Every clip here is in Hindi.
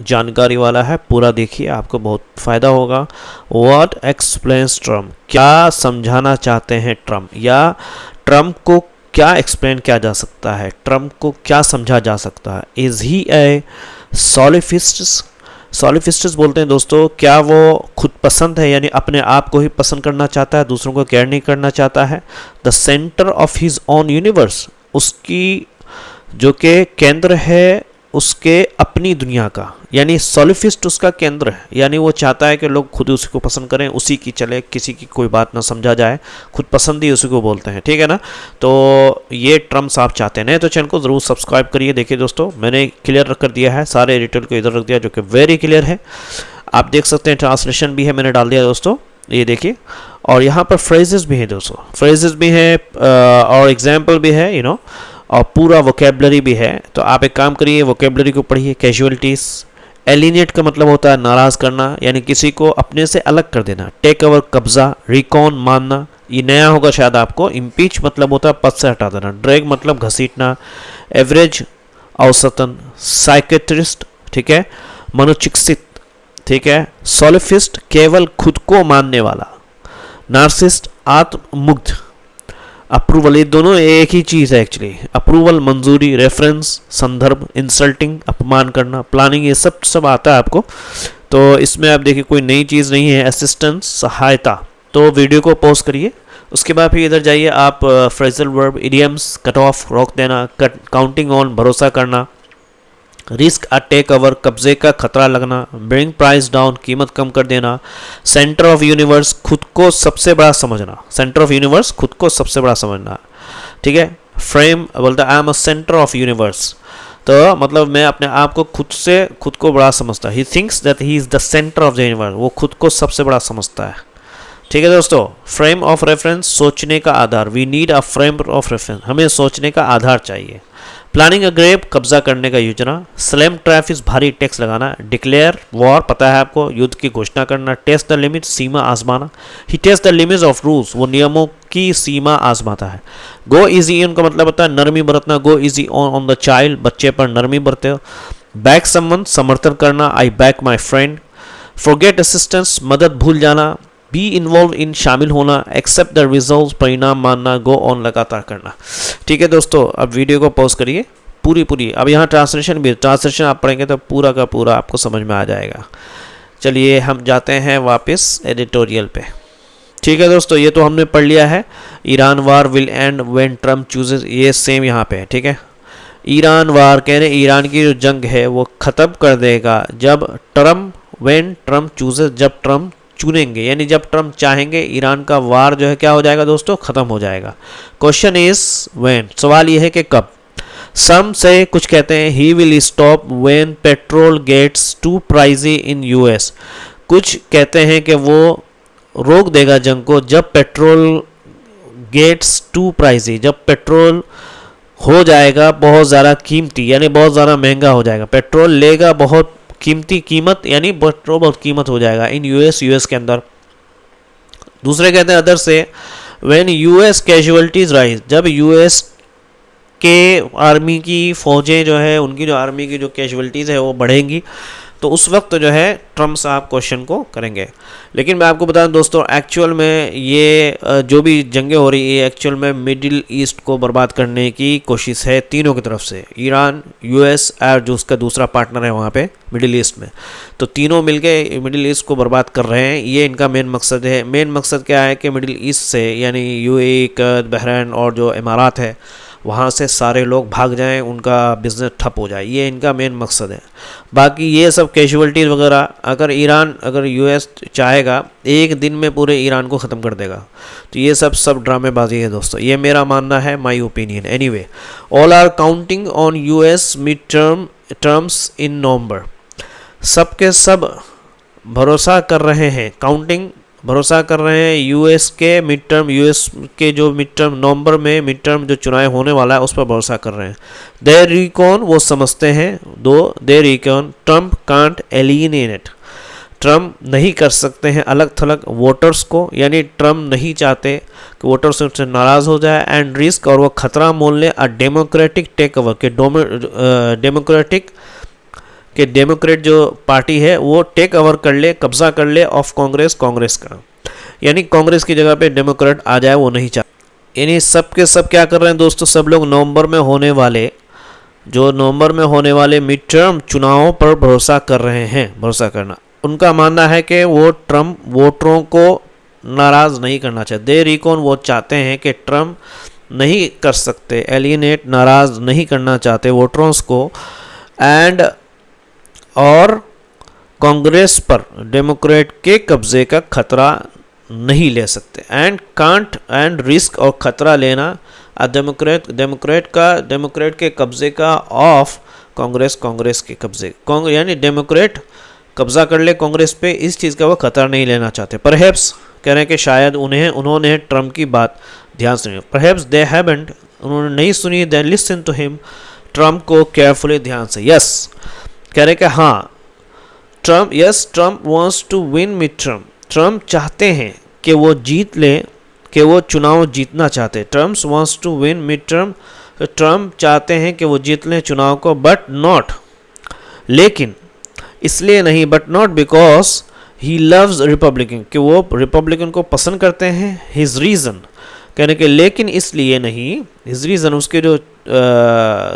जानकारी वाला है, पूरा देखिए, आपको बहुत फ़ायदा होगा। व्हाट एक्सप्लेन्स ट्रम्प, क्या समझाना चाहते हैं ट्रम्प, या ट्रम्प को क्या एक्सप्लेन किया जा सकता है, ट्रम्प को क्या समझा जा सकता है। इज़ ही ए सॉलिफिस्ट्स, सॉलिफिस्ट्स बोलते हैं दोस्तों, क्या वो खुद पसंद है, यानी अपने आप को ही पसंद करना चाहता है, दूसरों को केयर नहीं करना चाहता है। The centre of his own universe, उसकी जो कि केंद्र है उसके अपनी दुनिया का, यानी सॉलिफिस्ट उसका केंद्र है, यानी वो चाहता है कि लोग खुद उसी को पसंद करें, उसी की चले, किसी की कोई बात ना समझा जाए, खुद पसंद ही उसी को बोलते हैं, ठीक है ना। तो ये ट्रम्प साहब चाहते हैं। तो चैनल को ज़रूर सब्सक्राइब करिए। देखिए दोस्तों, मैंने क्लियर कर दिया है, सारे डिटेल को इधर रख दिया जो कि वेरी क्लियर है। आप देख सकते हैं, ट्रांसलेशन भी है, मैंने डाल दिया दोस्तों, ये देखिए। और यहाँ पर फ्रेजेस भी हैं दोस्तों, फ्रेजेस भी हैं और एग्जाम्पल भी है, यू नो, और पूरा वोकेबलरी भी है। तो आप एक काम करिए, वोकेबलरी को पढ़िए। कैजुअलिटीज़, एलिनेट का मतलब होता है नाराज़ करना, यानी किसी को अपने से अलग कर देना। टेक ओवर, कब्जा। रिकॉन, मानना, ये नया होगा शायद आपको। इम्पीच मतलब होता है पद से हटा देना। ड्रैग मतलब घसीटना। एवरेज, औसतन। साइकेट्रिस्ट, ठीक है, मनोचिकित्सित, ठीक है। सॉलिफिस्ट, केवल खुद को मानने वाला। नार्सिस्ट, आत्ममुग्ध। अप्रूवल, ये दोनों एक ही चीज़ है एक्चुअली। अप्रूवल, मंजूरी। रेफरेंस, संदर्भ। इंसल्टिंग, अपमान करना। प्लानिंग, ये सब आता है आपको। तो इसमें आप देखिए कोई नई चीज़ नहीं है। असिस्टेंस, सहायता। तो वीडियो को पॉज करिए, उसके बाद फिर इधर जाइए आप। Phrasal verb, idioms, cut off, रोक देना। काउंटिंग ऑन, भरोसा करना। रिस्क, अ टेक ओवर, कब्जे का खतरा लगना। ब्रिंग प्राइस डाउन, कीमत कम कर देना। सेंटर ऑफ यूनिवर्स, खुद को सबसे बड़ा समझना। सेंटर ऑफ यूनिवर्स, खुद को सबसे बड़ा समझना, ठीक है। फ्रेम बोलता है I am a centre of universe, तो मतलब मैं अपने आप को खुद को बड़ा समझता है। He thinks that he is the centre of the universe, वो खुद को सबसे बड़ा समझता है, ठीक है दोस्तों। फ्रेम ऑफ रेफरेंस, सोचने का आधार। We need a frame of reference, हमें सोचने का आधार चाहिए। प्लानिंग अ ग्रेप, कब्जा करने का योजना। स्लैम ट्रैफिस, भारी टैक्स लगाना। डिक्लेयर वॉर, पता है आपको, युद्ध की घोषणा करना। टेस्ट द लिमिट, सीमा आजमाना। He test the limits of rules, वो नियमों की सीमा आजमाता है। गो इजी, उनका मतलब होता है नरमी बरतना। Go easy on the child, बच्चे पर नरमी बरते हो। बैक समवन, समर्थन करना। I back my friend. Forget assistance, मदद भूल जाना। बी इन्वॉल्व इन, शामिल होना। एक्सेप्ट द रिजल्ट, परिणाम मानना। गो ऑन, लगातार करना, ठीक है दोस्तों। अब वीडियो को पॉज करिए पूरी। अब यहाँ ट्रांसलेशन भी, ट्रांसलेशन आप पढ़ेंगे तो पूरा का पूरा आपको समझ में आ जाएगा। चलिए हम जाते हैं वापस एडिटोरियल पे, ठीक है दोस्तों। ये तो हमने पढ़ लिया है। Iran war will and when Trump chooses, ये सेम यहाँ पे है, ठीक है। ईरान वार कह रहे ईरान की जो जंग है वो ख़त्म कर देगा जब व्हेन ट्रम्प चूजेस, जब ट्रम्प चुनेंगे, यानी जब ट्रम्प चाहेंगे ईरान का वार जो है क्या हो जाएगा दोस्तों, ख़त्म हो जाएगा। क्वेश्चन इज व्हेन, सवाल ये है कि कब। सम से, कुछ कहते हैं he will stop when petrol gets too pricey in US, कुछ कहते हैं कि वो रोक देगा जंग को जब पेट्रोल गेट्स टू प्राइजी, जब पेट्रोल हो जाएगा बहुत ज़्यादा कीमती, यानी बहुत ज़्यादा महंगा हो जाएगा। पेट्रोल लेगा बहुत कीमत, यानी पेट्रोल बहुत कीमत हो जाएगा इन यूएस के अंदर। दूसरे कहते हैं अदर से, व्हेन यूएस कैजुअलिटीज राइज, जब यूएस के आर्मी की फौजें जो है, उनकी जो आर्मी की जो कैजुअलिटीज़ है वो बढ़ेंगी, तो उस वक्त जो है ट्रम्प साहब क्वेश्चन को करेंगे। लेकिन मैं आपको बता दूं दोस्तों, एक्चुअल में ये जो भी जंगें हो रही है एक्चुअल में मिडिल ईस्ट को बर्बाद करने की कोशिश है तीनों की तरफ से, ईरान, यूएस और जो उसका दूसरा पार्टनर है वहाँ पे मिडिल ईस्ट में। तो तीनों मिलके मिडिल ईस्ट को बर्बाद कर रहे हैं, ये इनका मेन मकसद है। मेन मकसद क्या है कि मिडिल ईस्ट से, यानी यूएई, बहरीन और जो इमारात है वहाँ से सारे लोग भाग जाएं, उनका बिज़नेस ठप हो जाए, ये इनका मेन मकसद है। बाकी ये सब कैजुअलिटीज़ वगैरह, अगर यूएस चाहेगा एक दिन में पूरे ईरान को ख़त्म कर देगा, तो ये सब ड्रामेबाजी है दोस्तों, ये मेरा मानना है, my opinion. Anyway, all are counting on US midterms in November, सब के सब भरोसा कर रहे हैं, भरोसा कर रहे हैं यूएस के जो मिड टर्म नवंबर में मिड टर्म जो चुनाव होने वाला है उस पर भरोसा कर रहे हैं। दे रिकॉन, वो समझते हैं, they reckon Trump can't eliminate, Trump नहीं कर सकते हैं अलग थलग वोटर्स को, यानी ट्रम्प नहीं चाहते कि वोटर्स उनसे नाराज़ हो जाए। एंड रिस्क, और वो खतरा मोल ले अ डेमोक्रेटिक टेक ओवर के डेमोक्रेटिक कि डेमोक्रेट जो पार्टी है वो टेक ओवर कर ले, कब्जा कर ले ऑफ कांग्रेस का, यानी कांग्रेस की जगह पे डेमोक्रेट आ जाए, वो नहीं चाहते। यानी सब के सब क्या कर रहे हैं दोस्तों, सब लोग नवंबर में होने वाले मिड टर्म चुनावों पर भरोसा कर रहे हैं। भरोसा करना, उनका मानना है कि वो ट्रम्प वोटरों को नाराज़ नहीं करना चाहते। दे रिकॉन, वो चाहते हैं कि ट्रम्प नहीं कर सकते एलियनेट, नाराज़ नहीं करना चाहते वोटर्स को, एंड और कांग्रेस पर डेमोक्रेट के कब्जे का खतरा नहीं ले सकते, एंड कांट एंड रिस्क, और खतरा लेना डेमोक्रेट के कब्जे का ऑफ कांग्रेस के कब्जे, यानी डेमोक्रेट कब्जा कर ले कांग्रेस पे, इस चीज़ का वो खतरा नहीं लेना चाहते। परहैप्स कह रहे हैं कि शायद उन्होंने ट्रम्प की बात ध्यान सुनी, परहैप्स दे हैवंट, उन्होंने नहीं सुनी, then listen to him, Trump को केयरफुली, ध्यान से। यस कह रहे कि हाँ Trump wants to win mid term, Trump चाहते हैं कि वो जीत ले, कि वो चुनाव जीतना चाहते। Trump wants to win mid term, Trump चाहते हैं कि वो जीत लें चुनाव को, बट नॉट, लेकिन इसलिए नहीं, but not because he loves Republican, कि वो रिपब्लिकन को पसंद करते हैं। हिज रीज़न, कहने के लेकिन इसलिए नहीं, हिज रीज़न, उसके जो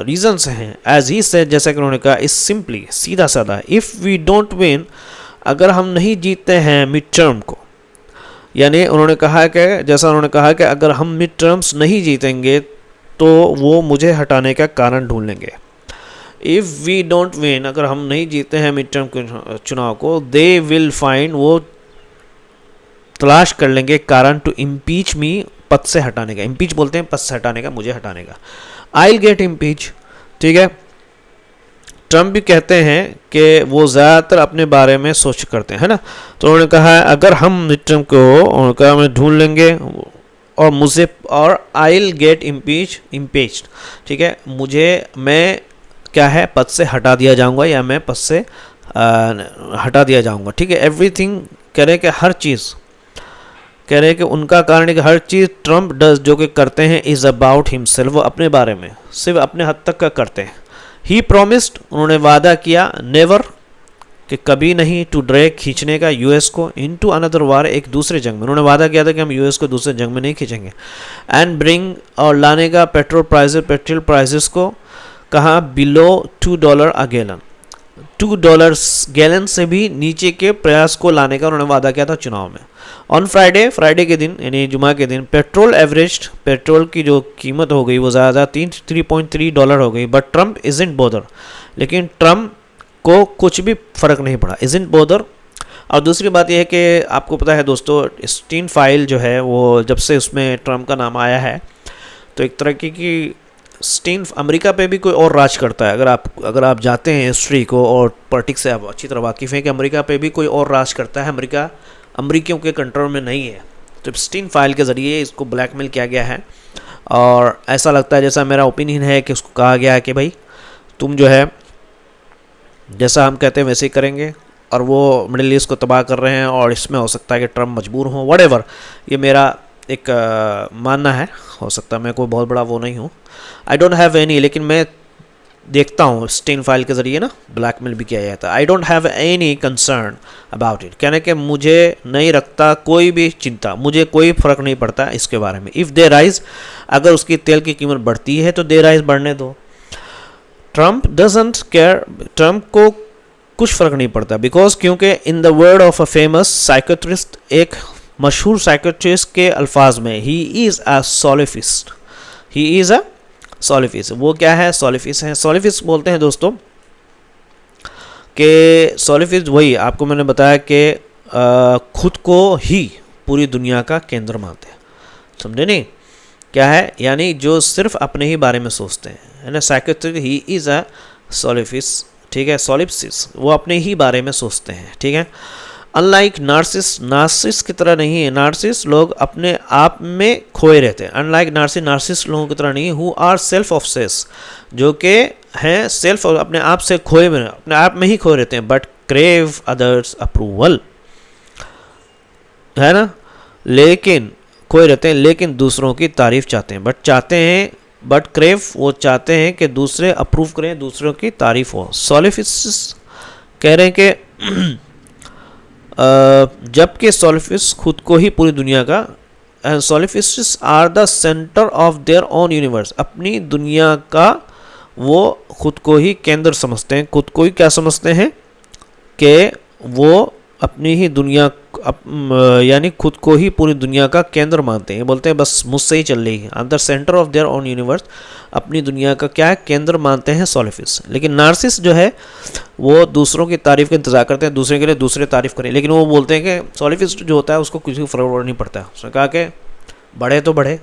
रीजन्स हैं, एज ही से, जैसा कि उन्होंने कहा, इस सिंपली, सीधा साधा, इफ़ वी डोंट विन, अगर हम नहीं जीतते हैं मिड टर्म को, यानी उन्होंने कहा कि, जैसा उन्होंने कहा कि अगर हम मिड टर्म्स नहीं जीतेंगे तो वो मुझे हटाने का कारण ढूंढ लेंगे। इफ़ वी डोंट विन, अगर हम नहीं जीते हैं मिड टर्म के चुनाव को, दे विल फाइंड, वो तलाश कर लेंगे कारण, टू इम्पीच मी, पद से हटाने का, इम्पीच बोलते हैं पद से हटाने का, मुझे हटाने का। आई विल गेट इम्पीच, ठीक है। ट्रम्प भी कहते हैं कि वो ज़्यादातर अपने बारे में सोच करते हैं, है ना। तो उन्होंने कहा अगर हम मिड टर्म को, उन्होंने कहा मैं ढूंढ लेंगे और मुझे, और आई विल गेट इम्पीच्ड, ठीक है, मैं क्या है, पद से हटा दिया जाऊंगा, या मैं पद से हटा दिया जाऊंगा, ठीक है। एवरीथिंग कह रहे कि हर चीज़, कह रहे हैं कि उनका कारण है कि हर चीज़ ट्रम्प डज, जो कि करते हैं, इज़ अबाउट हिमसेल्फ, वो अपने बारे में सिर्फ अपने हद तक का करते हैं। ही प्रोमिस्ड, उन्होंने वादा किया, नेवर, कि कभी नहीं, टू ड्रैग, खींचने का, यूएस को, इनटू अनदर वार, एक दूसरे जंग में। उन्होंने वादा किया था कि हम यूएस को दूसरे जंग में नहीं खींचेंगे। एंड ब्रिंग, और लाने का, पेट्रोल प्राइसेस को, कहा बिलो $2 अ गैलन, $2 गैलन से भी नीचे के प्रयास को लाने का उन्होंने वादा किया था चुनाव में। ऑन फ्राइडे के दिन, यानी जुमा के दिन, पेट्रोल की जो कीमत हो गई वो ज़्यादा, $3.3 हो गई, बट ट्रम्प इज़न्ट बोदर, लेकिन ट्रम्प को कुछ भी फ़र्क नहीं पड़ा, इज़न्ट बोदर। और दूसरी बात यह है कि आपको पता है दोस्तों, स्टीन फाइल जो है वो जब से उसमें ट्रम्प का नाम आया है, तो एक तरह की स्टीन, अमेरिका पे भी कोई और राज करता है। अगर आप जाते हैं हिस्ट्री को और पॉलिटिक्स से आप अच्छी तरह वाकिफ़ हैं कि अमेरिका पे भी कोई और राज करता है, अमेरिका अमरीकियों के कंट्रोल में नहीं है। तो स्टीन फाइल के ज़रिए इसको ब्लैकमेल किया गया है, और ऐसा लगता है, जैसा मेरा ओपिनियन है, कि उसको कहा गया है कि भाई तुम जो है जैसा हम कहते हैं वैसे ही करेंगे, और वो मिडिल ईस्ट को तबाह कर रहे हैं, और इसमें हो सकता है कि ट्रम्प मजबूर हों, व्हाटएवर। ये मेरा एक मानना है, हो सकता है मैं कोई बहुत बड़ा वो नहीं हूँ, आई डोंट हैव एनी, लेकिन मैं देखता हूँ स्टीन फाइल के ज़रिए ना ब्लैकमेल भी किया जाता है। I don't have any concern about it, कहने के मुझे नहीं रखता कोई भी चिंता, मुझे कोई फ़र्क नहीं पड़ता इसके बारे में। इफ़ दे राइज, अगर उसकी तेल की कीमत बढ़ती है तो दे राइज, बढ़ने दो। ट्रम्प डजंट केयर, ट्रम्प को कुछ फ़र्क नहीं पड़ता, बिकॉज क्योंकि in the word of a famous psychiatrist, एक मशहूर साइकेट्रिस्ट के अल्फाज में, he is a सोलिफिस्ट, he is a सोलिफिस्ट। वो क्या है, सोलिफिस्ट है। सोलिफिस्ट बोलते हैं दोस्तों कि सोलिफिस्ट वही, आपको मैंने बताया कि खुद को ही पूरी दुनिया का केंद्र मानते हैं, समझे नहीं क्या है, यानी जो सिर्फ अपने ही बारे में सोचते हैं, है ना। साइकेट्रिस्ट, ही इज़ अ सोलिफिस्ट, ठीक है, सोलिफिस्ट, वो अपने ही बारे में सोचते हैं, ठीक है। अनलाइक नार्सिस की तरह नहीं है, नार्सिस लोग अपने आप में खोए रहते हैं। अनलाइक नार्सिस लोगों की तरह नहीं, हु आर सेल्फ ऑब्सेस, जो कि हैं सेल्फ, अपने आप से खोए में, अपने आप में ही खोए रहते हैं, बट क्रेव अदर्स अप्रूवल, है ना, लेकिन खोए रहते हैं, लेकिन दूसरों की तारीफ चाहते हैं, बट क्रेव, वो चाहते हैं कि दूसरे अप्रूव करें, दूसरों की तारीफ हो। सोलिफिस्ट कह रहे हैं कि जबकि सोलिफिस्ट खुद को ही पूरी दुनिया का, solipsists are the centre of their own universe, अपनी दुनिया का वो खुद को ही केंद्र समझते हैं। खुद को ही क्या समझते हैं कि वो अपनी ही दुनिया यानी खुद को ही पूरी दुनिया का केंद्र मानते हैं। बोलते हैं बस मुझसे ही चल रही है, at the centre of their own universe, अपनी दुनिया का क्या है, केंद्र मानते हैं सोलिफिस्ट। लेकिन नार्सिस जो है वो दूसरों की तारीफ का इंतजार करते हैं, दूसरे के लिए दूसरे तारीफ करें, लेकिन वो बोलते हैं कि सोलिफिस्ट जो होता है उसको किसी को फर्क नहीं पड़ता है। उसने कहा कि बढ़े तो बढ़े,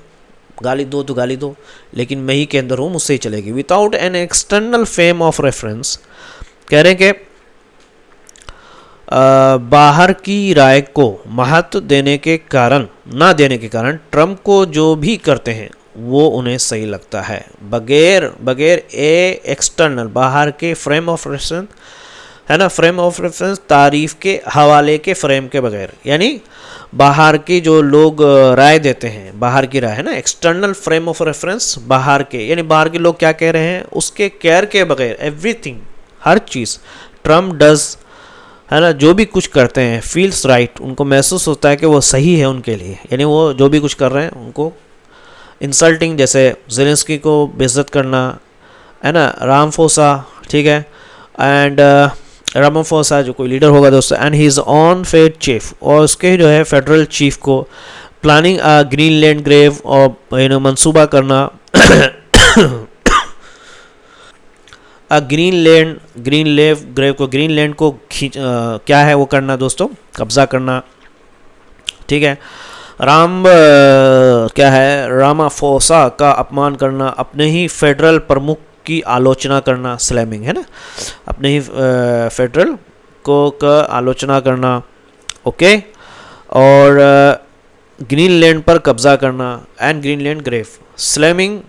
गाली दो तो गाली दो, लेकिन मैं ही केंद्र हूँ, मुझसे ही चलेगी। Without an external fame of reference, कह रहे हैं कि बाहर की राय को महत्व देने के कारण, ना देने के कारण ट्रम्प को जो भी करते हैं वो उन्हें सही लगता है, बगैर ए एक्सटर्नल, बाहर के फ्रेम ऑफ रेफरेंस, है ना, फ्रेम ऑफ रेफरेंस तारीफ के हवाले के फ्रेम के बगैर। यानी बाहर की जो लोग राय देते हैं, बाहर की राय है ना, एक्सटर्नल फ्रेम ऑफ रेफरेंस, बाहर के यानी बाहर के लोग क्या कह रहे हैं उसके केयर के बगैर, everything, her cheese Trump does, है ना, जो भी कुछ करते हैं फील्स राइट, उनको महसूस होता है कि वो सही है उनके लिए। यानी वो जो भी कुछ कर रहे हैं उनको इंसल्टिंग, जैसे जेलेंस्की को बेइज्जत करना, है ना, रामफोसा, ठीक है, एंड रामाफोसा जो कोई लीडर होगा दोस्तों, and he is on fed chief, और उसके जो है फेडरल चीफ को प्लानिंग ग्रीनलैंड ग्रेव और मंसूबा करना ग्रीनलैंड ग्रेव को, ग्रीनलैंड को क्या है वो करना दोस्तों, कब्जा करना, ठीक है। क्या है, रामाफोसा का अपमान करना, अपने ही फेडरल प्रमुख की आलोचना करना, स्लैमिंग, है ना, अपने ही फेडरल को का आलोचना करना, ओके, और ग्रीनलैंड पर कब्जा करना, एंड ग्रीनलैंड ग्रेव, स्लैमिंग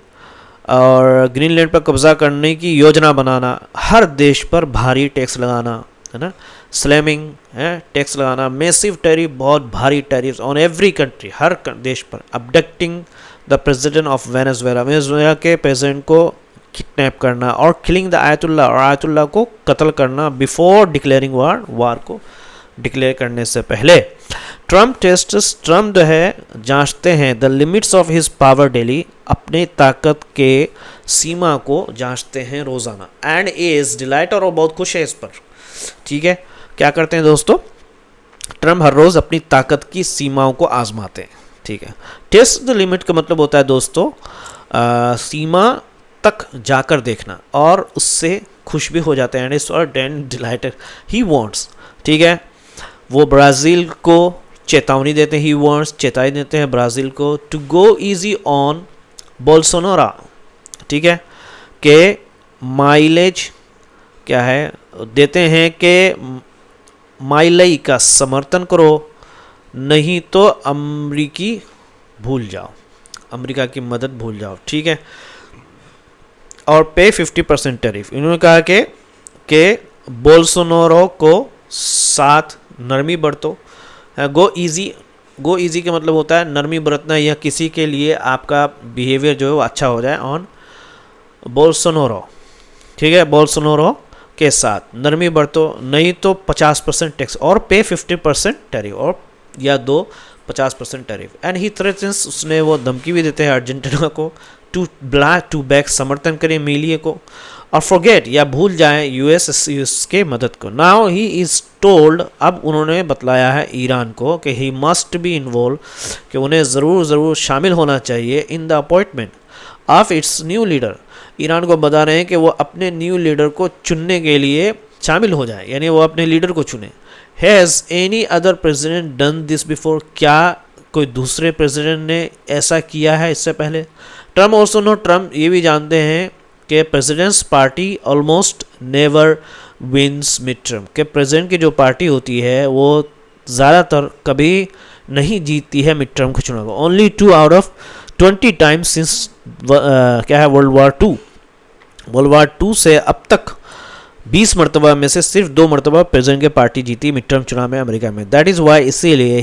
और ग्रीनलैंड पर कब्जा करने की योजना बनाना, हर देश पर भारी टैक्स लगाना, है ना, स्लैमिंग है, टैक्स लगाना, मैसिव टैरिफ, बहुत भारी टैरिफ ऑन एवरी कंट्री, हर देश पर, अबडक्टिंग द प्रेसिडेंट ऑफ वेनेजुएला के प्रेसिडेंट को किडनैप करना, और किलिंग द आयतुल्ला, और आयतुल्ला को कत्ल करना, बिफोर डिक्लेयरिंग वार को डिक्लेयर करने से पहले। ट्रम्प जो है जांचते हैं the limits of his power daily, अपने ताकत के सीमा को जांचते हैं रोज़ाना, एंड इज डिलाइट, और वो बहुत खुश है इस पर, ठीक है। क्या करते हैं दोस्तों, ट्रम्प हर रोज़ अपनी ताकत की सीमाओं को आजमाते हैं, ठीक है। टेस्ट द लिमिट का मतलब होता है दोस्तों सीमा तक जाकर देखना, और उससे खुश भी हो जाते हैं, and is dilated he wants, ठीक है। वो ब्राज़ील को चेतावनी देते हैं, ही वांट्स, चेतावनी देते हैं ब्राज़ील को, to go easy on Bolsonaro, ठीक है, के माइलेज क्या है देते हैं कि माइलई का समर्थन करो, नहीं तो अमरीकी भूल जाओ, अमेरिका की मदद भूल जाओ, ठीक है, और पे 50% टैरिफ। इन्होंने कहा कि बोल्सोनारो को साथ नरमी बरतो, गो इजी का मतलब होता है नरमी बरतना, या किसी के लिए आपका बिहेवियर जो है वो अच्छा हो जाए, ऑन बोल्सोनारो, ठीक है, बोल्सोनारो के साथ नरमी बरतो, नहीं तो 50% टैक्स, और पे 50% टैरिफ, और या दो 50% टैरिफ। एंड ही थ्रेटन्स, उसने वो धमकी भी देते हैं अर्जेंटीना को, टू बैक, समर्थन करें मिलिए को, और फॉरगेट या भूल जाएं यूएस के मदद को। नाउ ही इज़ टोल्ड, अब उन्होंने बतलाया है ईरान को कि ही मस्ट बी इन्वॉल्व, कि उन्हें ज़रूर शामिल होना चाहिए in the appointment of its new leader. Iran को बता रहे हैं कि वो अपने न्यू लीडर को चुनने के लिए शामिल हो जाए, यानी वो अपने लीडर को चुने। Has any other president done this before, क्या कोई दूसरे प्रेसिडेंट ने ऐसा किया है इससे पहले? ट्रम्प ऑल्सो नो, ट्रम्प ये भी जानते हैं कि presidents party almost never wins mid term, कि प्रेसिडेंट की जो पार्टी होती है वो ज़्यादातर कभी नहीं जीतती है मिड टर्म के चुनाव को। Only 2 out of 20 times since क्या है वर्ल्ड वार 2 से अब तक 20 मरतबा में से सिर्फ 2 मरतबा प्रेसिडेंट की पार्टी जीती मिड टर्म चुनाव में अमेरिका में। दैट इज़ वाई, इसीलिए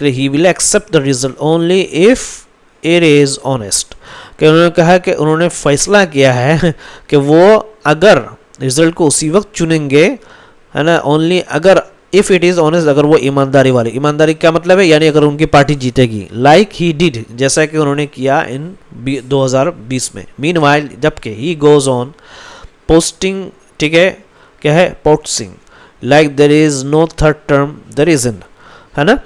he will accept the result only if it is honest, कि उन्होंने कहा कि उन्होंने फैसला किया है कि वो अगर रिजल्ट को उसी वक्त चुनेंगे, है ना, ओनली अगर इफ़ इट इज़ ऑनेस्ट, अगर वो ईमानदारी वाली। ईमानदारी क्या मतलब है, यानी अगर उनकी पार्टी जीतेगी, लाइक ही डिड, जैसा कि उन्होंने किया इन 2020 में। मीनवाइल, जबकि ही गोज ऑन पोस्टिंग, ठीक है, क्या है, posting like there is no third term, there isn't, है ना।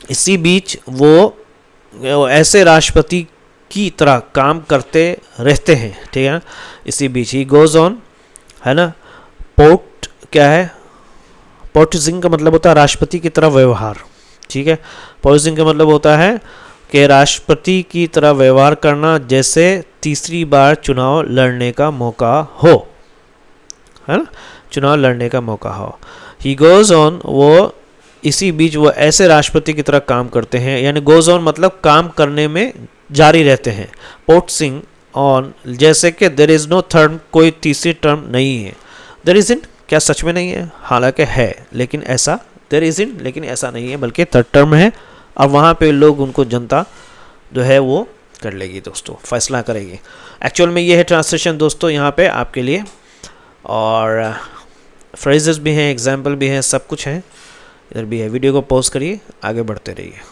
इसी बीच वो ऐसे राष्ट्रपति की तरह काम करते रहते हैं, ठीक है। इसी बीच ही गोज ऑन, है ना, पोर्ट क्या है, पोर्टिजिंग का मतलब होता है राष्ट्रपति की तरह व्यवहार, ठीक है। पोर्टिजिंग का मतलब होता है कि राष्ट्रपति की तरह व्यवहार करना जैसे तीसरी बार चुनाव लड़ने का मौका हो, है ना, चुनाव लड़ने का मौका हो। ही गोज ऑन, वो इसी बीच वो ऐसे राष्ट्रपति की तरह काम करते हैं, यानी गोज ऑन मतलब काम करने में जारी रहते हैं। पोर्टिजिंग ऑन, जैसे कि देयर इज नो थर्ड, कोई तीसरी टर्म नहीं है। देयर इजंट, क्या सच में नहीं है, हालांकि है, लेकिन ऐसा, देयर इजंट लेकिन ऐसा नहीं है, बल्कि थर्ड टर्म है। अब वहाँ पे लोग, उनको जनता जो है वो कर लेगी दोस्तों, फैसला करेगी। एक्चुअल में ये है ट्रांसलेशन दोस्तों यहाँ पे आपके लिए, और फ्रेजेस भी हैं, एग्जाम्पल भी हैं, सब कुछ है, इधर भी है। वीडियो को पॉज करिए, आगे बढ़ते रहिए।